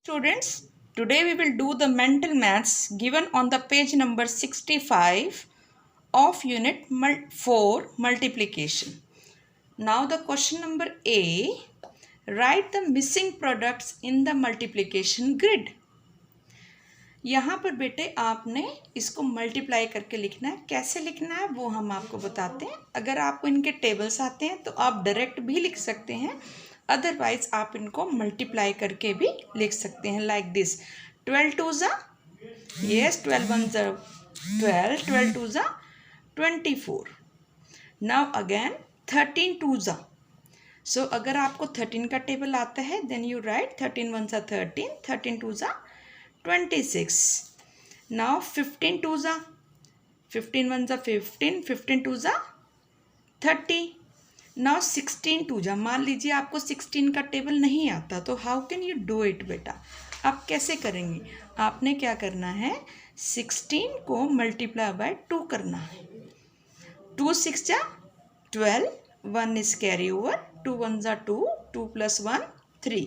Students, today we will do the mental maths given on the page number 65 of unit 4 multiplication. Now the question number A, write the missing products in the multiplication grid. यहाँ पर बेटे आपने इसको multiply करके लिखना है। कैसे लिखना है वो हम आपको बताते हैं। अगर आपको इनके टेबल्स आते हैं तो आप डायरेक्ट भी लिख सकते हैं, अदरवाइज आप इनको मल्टीप्लाई करके भी लिख सकते हैं लाइक दिस। 12 टू ज़ा, yes, 12 वन ज़ा 12, 12 टू ज़ा 24। नाउ अगेन 13 टू ज़ा। सो अगर आपको 13 का टेबल आता है देन यू राइट 13 वन ज़ा 13, 13 टू ज़ा 26। Now 15 टू ज़ा 15 वन ज़ा 15, 15 टू ज़ा 30। नाउ 16 टू ज़ा, मान लीजिए आपको 16 का टेबल नहीं आता तो how can you do it बेटा, आप कैसे करेंगे? आपने क्या करना है, 16 को मल्टीप्लाई बाय 2 करना है। 2 6 ज़ा 12, 1 is carry over, 2 1 ज़ा 2, 2 plus 1 3।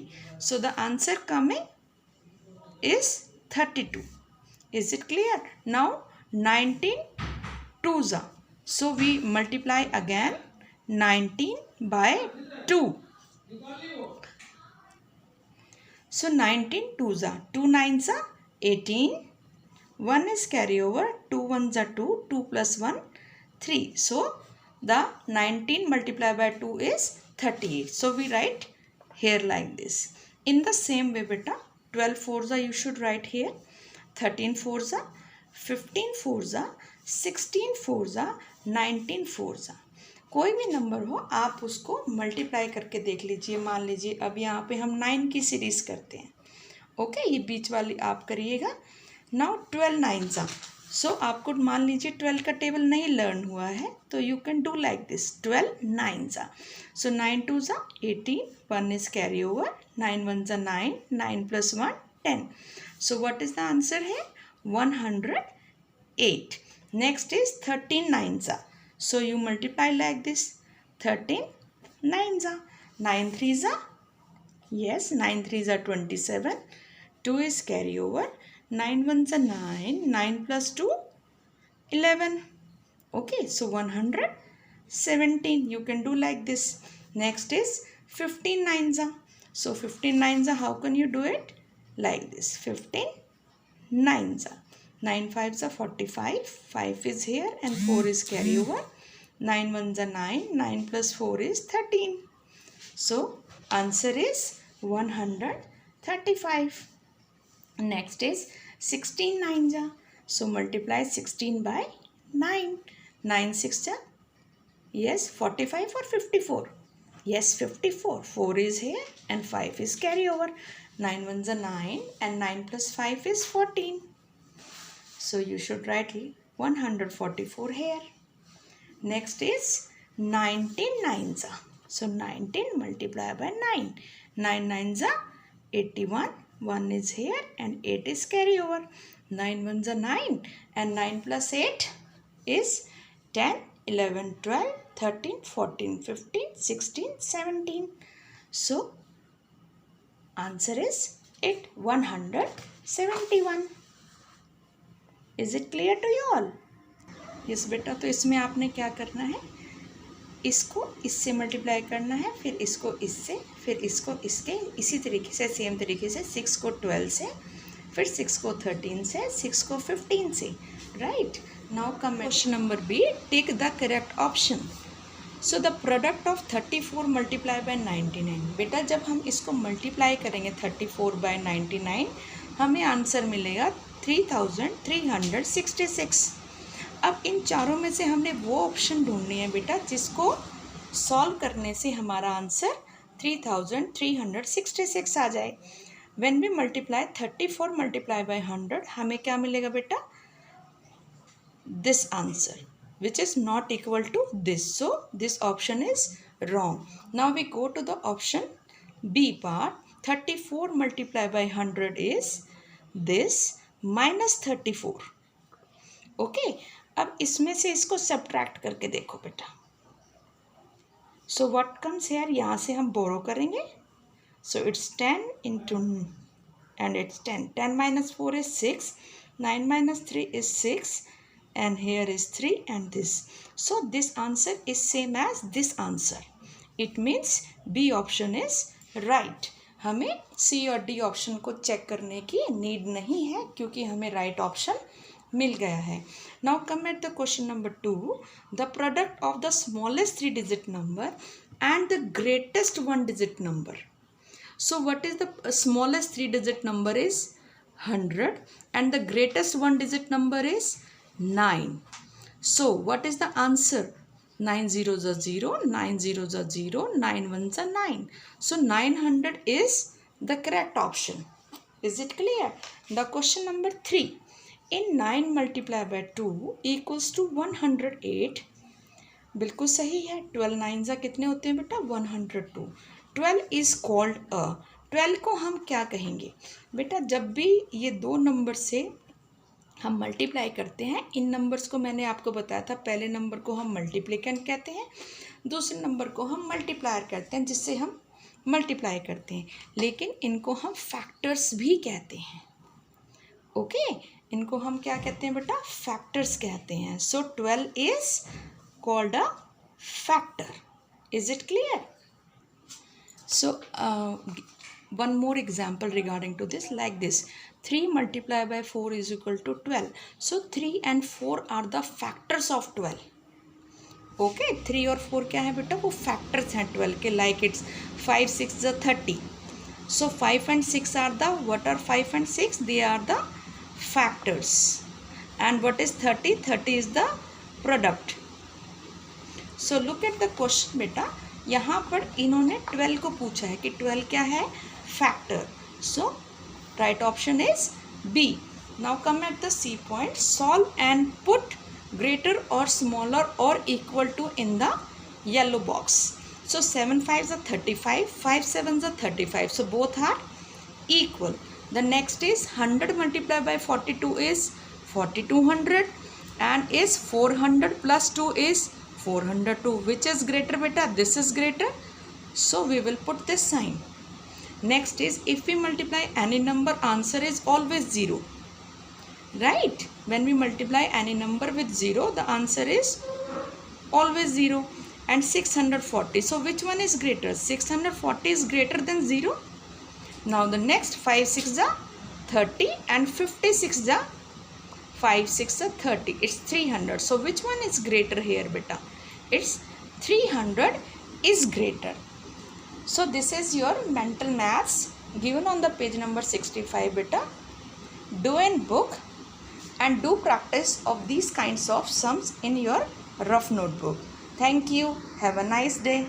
So the answer coming is 32. Is it clear? Now 19 2 ज़ा, so we multiply again 19 by 2. So 19 2 ज़ा, 2 9 ज़ा 18, 1 is carry over, 2 1 ज़ा 2, 2 plus 1 3. So the 19 multiplied by 2 is 38. So we write here like this. In the same way beta, 12 4 ज़ा you should write here, 13 4 ज़ा, 15 4 ज़ा, 16 4 ज़ा, 19 4 ज़ा। कोई भी नंबर हो आप उसको मल्टीप्लाई करके देख लीजिए। मान लीजिए अब यहाँ पे हम 9 की सीरीज़ करते हैं। ओके, ये बीच वाली आप करिएगा। नाउ 12 9 ज़ा, सो आपको मान लीजिए 12 का टेबल नहीं लर्न हुआ है तो you can do like this, 12 9 ज़ा, सो 9 2 ज़ा 18, 1 is carry over, 9 1 ज़ा 9, 9 plus 1 10. So what is the answer here? 108. Next is 13 9 ज़ा, so you multiply like this, 13 9 ज़ा, 9 3 ज़ा, yes, 9 3 ज़ा 27, 2 is carry over, 9 1 ज़ा 9, 9 plus 2 11. Okay, so 117. You can do like this. Next is 15 9 ज़ा, so 15 9 ज़ा, how can you do it? Like this, 15 9 ज़ा, 9 5 ज़ा 45, 5 is here and 4 is carry over, 9 1 ज़ा 9, 9 plus 4 is 13. So answer is 135. Next is 16 9 ज़ा, so multiply 16 by 9, 9 6 ज़ा, yes, 45 or 54, yes 54, 4 is here and 5 is carry over, 9 1 ज़ा 9 and 9 plus 5 is 14. So you should write 144 here. Next is 19 9 ज़ा, so 19 multiply by 9, 9 9 ज़ा 81, 1 is here and 8 is carry over, 9 1 ज़ा 9 and 9 plus 8 is 10, 11 12 13 14 15 16 17. So answer is 171. Is it clear to you all? Yes बेटा, तो इसमें आपने क्या करना है, इसको इससे मल्टीप्लाई करना है, फिर इसको इससे, फिर इसको इसके, इसी तरीके से सेम तरीके से 6 को 12 से, फिर 6 को 13 से, 6 को 15 से, right. Now come question number B, take the correct option. So the product of 34 multiply by 99। बेटा जब हम इसको मल्टीप्लाई करेंगे 34 बाय 99 हमें आंसर मिलेगा 3366। अब इन चारों में से हमने वो ऑप्शन ढूंढनी है बेटा जिसको सॉल्व करने से हमारा आंसर 3366 आ जाए। When we multiply 34 multiply by 100 हमें क्या मिलेगा बेटा, this answer, which is not equal to this. So this option is wrong. Now we go to the option B part. 34 multiplied by 100 is this minus 34. Okay, अब इसमें से इसको subtract करके देखो बेटा. So what comes here? यहाँ से हम borrow करेंगे. So it's 10 into and it's 10. 10 minus 4 is 6. 9 minus 3 is 6. And here is 3 and this. So this answer is same as this answer. It means B option is right. हमें C और D option को check करने की need नहीं है क्योंकि हमें right option मिल गया है. Now come at the question number 2. The product of the smallest 3 digit number and the greatest 1 digit number. So what is the smallest 3 digit number is 100 and the greatest 1 digit number is 9. So what is the answer? 9 zeros are 0, 9 zeros are 0, 9 ones are 9. So 900 is the correct option. Is it clear? The question number 3. In 9 multiplied by 2 equals to 108. बिल्कुल सही है. 12 9 कितने होते हैं बेटा? 102. 12 is called a. 12 को हम क्या कहेंगे बेटा? जब भी ये दो नंबर से हम मल्टीप्लाई करते हैं, इन नंबर्स को मैंने आपको बताया था, पहले नंबर को हम मल्टीप्लिकेंट कहते हैं, दूसरे नंबर को हम मल्टीप्लायर कहते हैं जिससे हम मल्टीप्लाई करते हैं, लेकिन इनको हम फैक्टर्स भी कहते हैं. ओके, इनको हम क्या कहते हैं बेटा? फैक्टर्स कहते हैं. सो 12 is called a factor. Is it clear? So one more example regarding to this, like this. 3 multiplied by 4 is equal to 12. So 3 and 4 are the factors of 12. Okay, 3 और 4 क्या है बेटा? वो factors हैं 12 के. Like it's 5 6 is 30. So 5 and 6 are the, what are 5 and 6? They are the factors. And what is 30? 30 is the product. So look at the question बेटा. यहाँ पर इन्होंने 12 को पूछा है कि 12 क्या है? Factor. So right option is B. Now come at the C point. Solve and put greater और स्मॉलर और equal to in the yellow box. So 7 5 are 35, 5 7 are 35. So both are equal. The next is 100 multiplied by 42 is 4200 and is 400 plus 2 is 402. Which is greater beta? This is greater. So we will put this sign. Next is if we multiply any number, answer is always 0. Right? When we multiply any number with 0, the answer is always 0. And 640. So which one is greater? 640 is greater than 0. Now the next 5 6 are 30 and 56 are 5 6 are 30. It's 300. So which one is greater here beta? It's 300 is greater. So this is your mental maths given on the page number 65 beta. Do in book and do practice of these kinds of sums in your rough notebook. Thank you. Have a nice day.